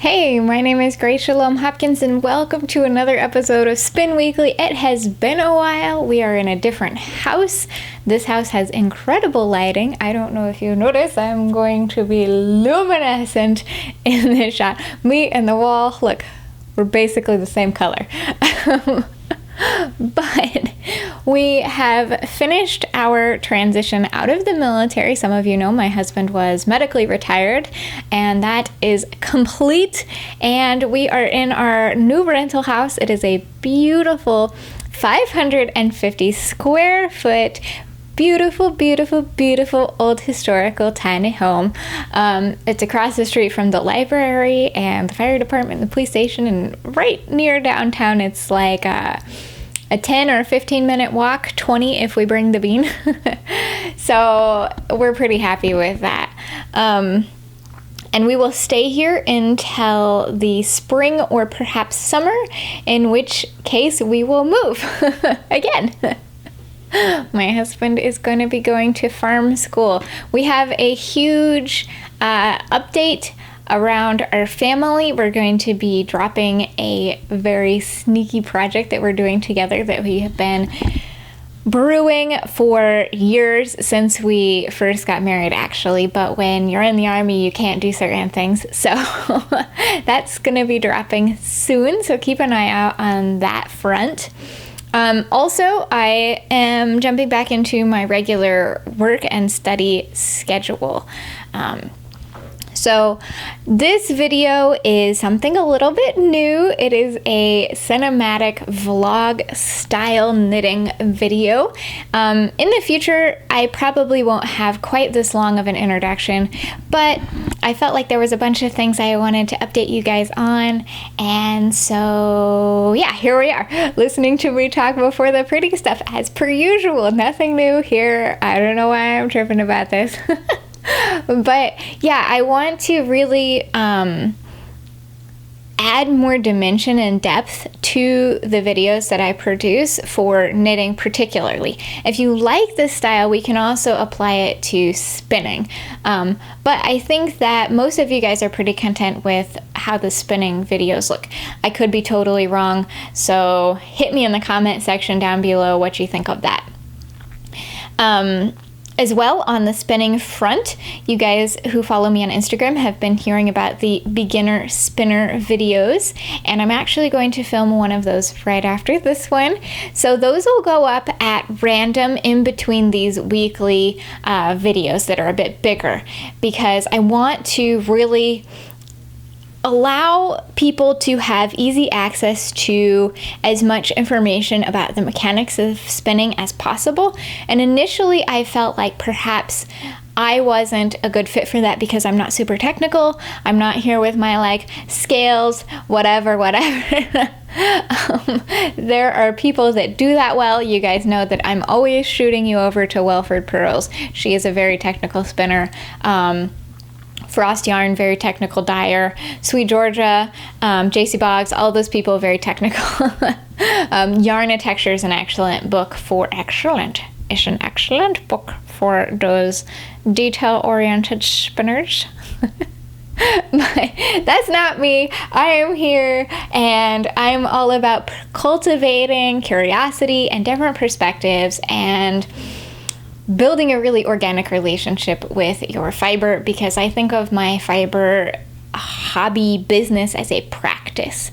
Hey, my name is Grace Shalom Hopkins, and welcome to another episode of Spin Weekly. It has been a while. We are in a different house. This house has incredible lighting. I don't know if you notice, I'm going to be luminescent in this shot. Me and the wall, look, we're basically the same color. But we have finished our transition out of the military. Some of you know my husband was medically retired, and that is complete. And we are in our new rental house. It is a beautiful 550 square foot beautiful old historical tiny home. It's across the street from the library and the fire department and the police station, and right near downtown. It's like a 10 or 15 minute walk, 20 if we bring the bean. So we're pretty happy with that. And we will stay here until the spring or perhaps summer, in which case we will move again. My husband is going to be going to farm school. We have a huge update around our family. We're going to be dropping a very sneaky project that we're doing together that we have been brewing for years, since we first got married, actually. But when you're in the Army, you can't do certain things. So that's going to be dropping soon. So keep an eye out on that front. Also, I am jumping back into my regular work and study schedule. So this video is something a little bit new. It is a cinematic vlog style knitting video. In the future, I probably won't have quite this long of an introduction, but I felt like there was a bunch of things I wanted to update you guys on. And so yeah, here we are, listening to me talk before the pretty stuff as per usual. Nothing new here. I don't know why I'm tripping about this. But yeah, I want to really add more dimension and depth to the videos that I produce for knitting particularly. If you like this style, we can also apply it to spinning. But I think that most of you guys are pretty content with how the spinning videos look. I could be totally wrong, so hit me in the comment section down below what you think of that. As well, on the spinning front, you guys who follow me on Instagram have been hearing about the beginner spinner videos, and I'm actually going to film one of those right after this one. So those will go up at random in between these weekly videos that are a bit bigger, because I want to really allow people to have easy access to as much information about the mechanics of spinning as possible. And initially I felt like perhaps I wasn't a good fit for that because I'm not super technical. I'm not here with my like scales, whatever. There are people that do that well. You guys know that I'm always shooting you over to Welford Pearls. She is a very technical spinner. Frost Yarn, very technical dyer. Sweet Georgia, JC Boggs, all those people, very technical. Yarnitecture is an excellent book for It's an excellent book for those detail-oriented spinners. But that's not me. I am here, and I'm all about cultivating curiosity and different perspectives, and building a really organic relationship with your fiber, because I think of my fiber hobby business as a practice.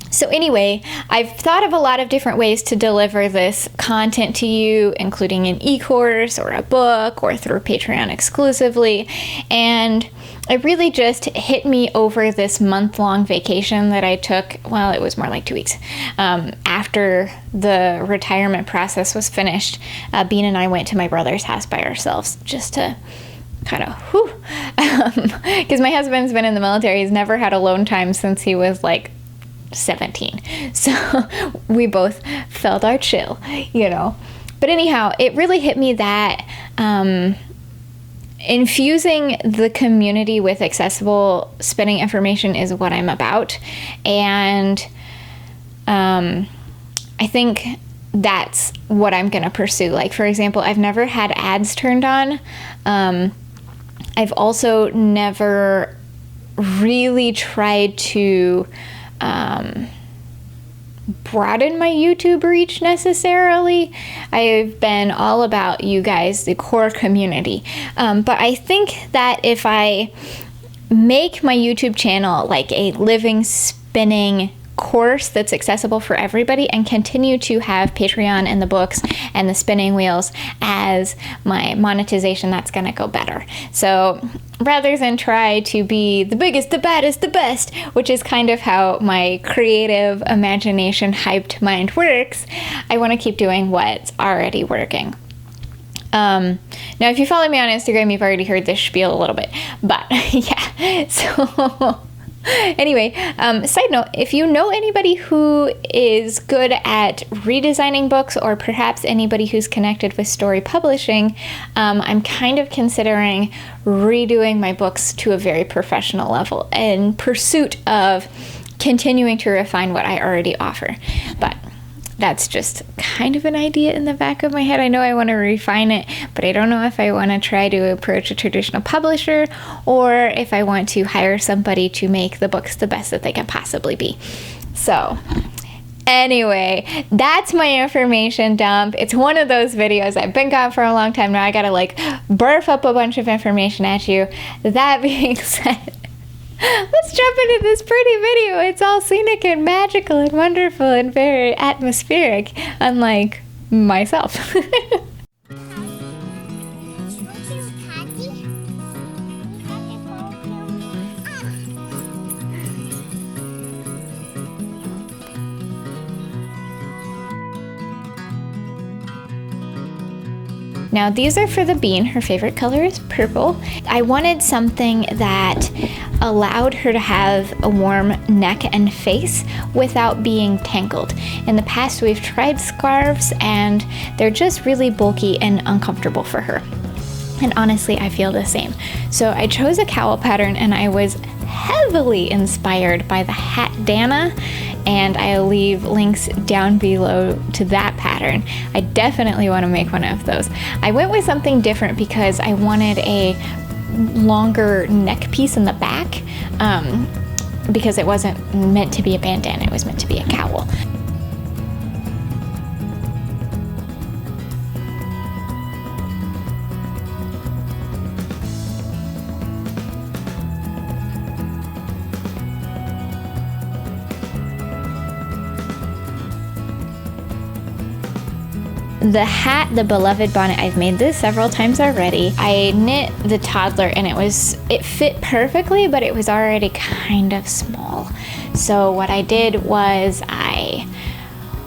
So anyway, I've thought of a lot of different ways to deliver this content to you, including an e-course or a book or through Patreon exclusively. And it really just hit me over this month-long vacation that I took. Well, it was more like 2 weeks after the retirement process was finished. Bean and I went to my brother's house by ourselves just to kind of because my husband's been in the military. He's never had alone time since he was like 17. So we both felt our chill, you know. But anyhow, it really hit me that infusing the community with accessible spinning information is what I'm about. And I think that's what I'm going to pursue. Like, for example, I've never had ads turned on. I've also never really tried to broaden my YouTube reach necessarily. I've been all about you guys, the core community. But I think that if I make my YouTube channel like a living spinning course that's accessible for everybody, and continue to have Patreon and the books and the spinning wheels as my monetization, that's gonna go better. So rather than try to be the biggest, the baddest, the best, which is kind of how my creative imagination hyped mind works, I want to keep doing what's already working. Now, if you follow me on Instagram, you've already heard this spiel a little bit, but yeah, so anyway, side note, if you know anybody who is good at redesigning books, or perhaps anybody who's connected with story publishing, I'm kind of considering redoing my books to a very professional level in pursuit of continuing to refine what I already offer. But that's just kind of an idea in the back of my head. I know I want to refine it, but I don't know if I want to try to approach a traditional publisher, or if I want to hire somebody to make the books the best that they can possibly be. So anyway, that's my information dump. It's one of those videos. I've been gone for a long time now. I gotta like burp up a bunch of information at you. That being said, let's jump into this pretty video. It's all scenic and magical and wonderful and very atmospheric, unlike myself. Now these are for the Bean. Her favorite color is purple. I wanted something that allowed her to have a warm neck and face without being tangled. In the past, we've tried scarves and they're just really bulky and uncomfortable for her. And honestly, I feel the same. So I chose a cowl pattern, and I was heavily inspired by the Hatdana, and I'll leave links down below to that pattern. I definitely want to make one of those. I went with something different because I wanted a longer neck piece in the back, because it wasn't meant to be a bandana, it was meant to be a cowl. The hat, the Beloved Bonnet, I've made this several times already. I knit the toddler and it fit perfectly, but it was already kind of small. So what I did was I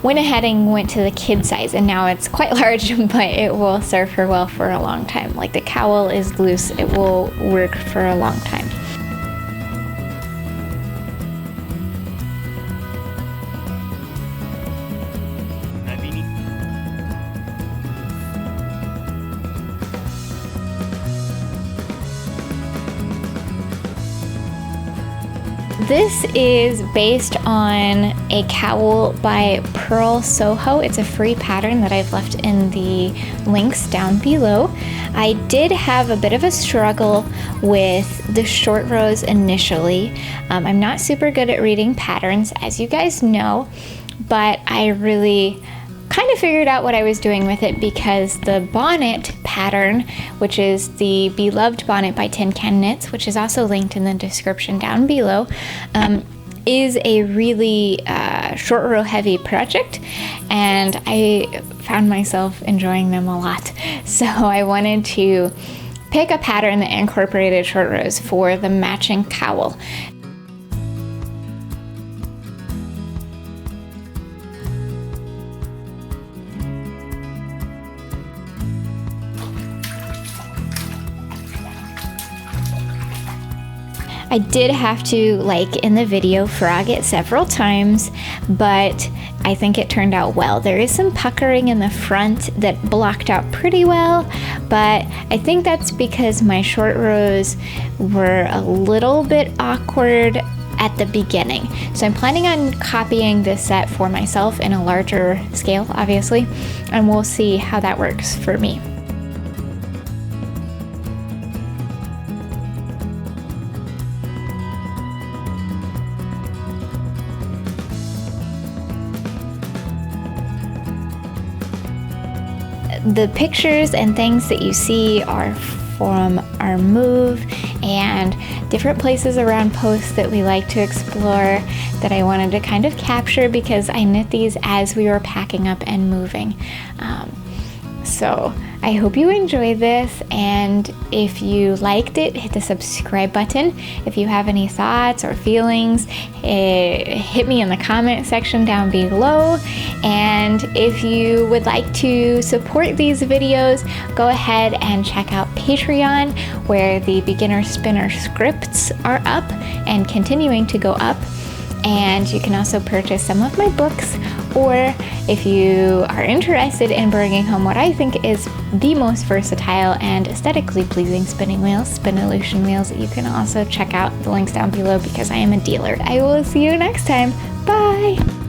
went ahead and went to the kid size, and now it's quite large, but it will serve her well for a long time. Like, the cowl is loose, it will work for a long time. This is based on a cowl by Pearl Soho. It's a free pattern that I've left in the links down below. I did have a bit of a struggle with the short rows initially. I'm not super good at reading patterns, as you guys know, but I really kind of figured out what I was doing with it, because the bonnet pattern, which is the Beloved Bonnet by Tin Can Knits, which is also linked in the description down below, is a really short row heavy project, and I found myself enjoying them a lot. So I wanted to pick a pattern that incorporated short rows for the matching cowl. I did have to, like in the video, frog it several times, but I think it turned out well. There is some puckering in the front that blocked out pretty well, but I think that's because my short rows were a little bit awkward at the beginning. So I'm planning on copying this set for myself in a larger scale, obviously, and we'll see how that works for me. The pictures and things that you see are from our move and different places around posts that we like to explore that I wanted to kind of capture because I knit these as we were packing up and moving. So I hope you enjoyed this, and if you liked it, hit the subscribe button. If you have any thoughts or feelings, hit me in the comment section down below. And if you would like to support these videos, go ahead and check out Patreon, where the beginner spinner scripts are up and continuing to go up. And you can also purchase some of my books, or if you are interested in bringing home what I think is the most versatile and aesthetically pleasing spinning wheels, Spinolution wheels, you can also check out the links down below because I am a dealer. I will see you next time. Bye!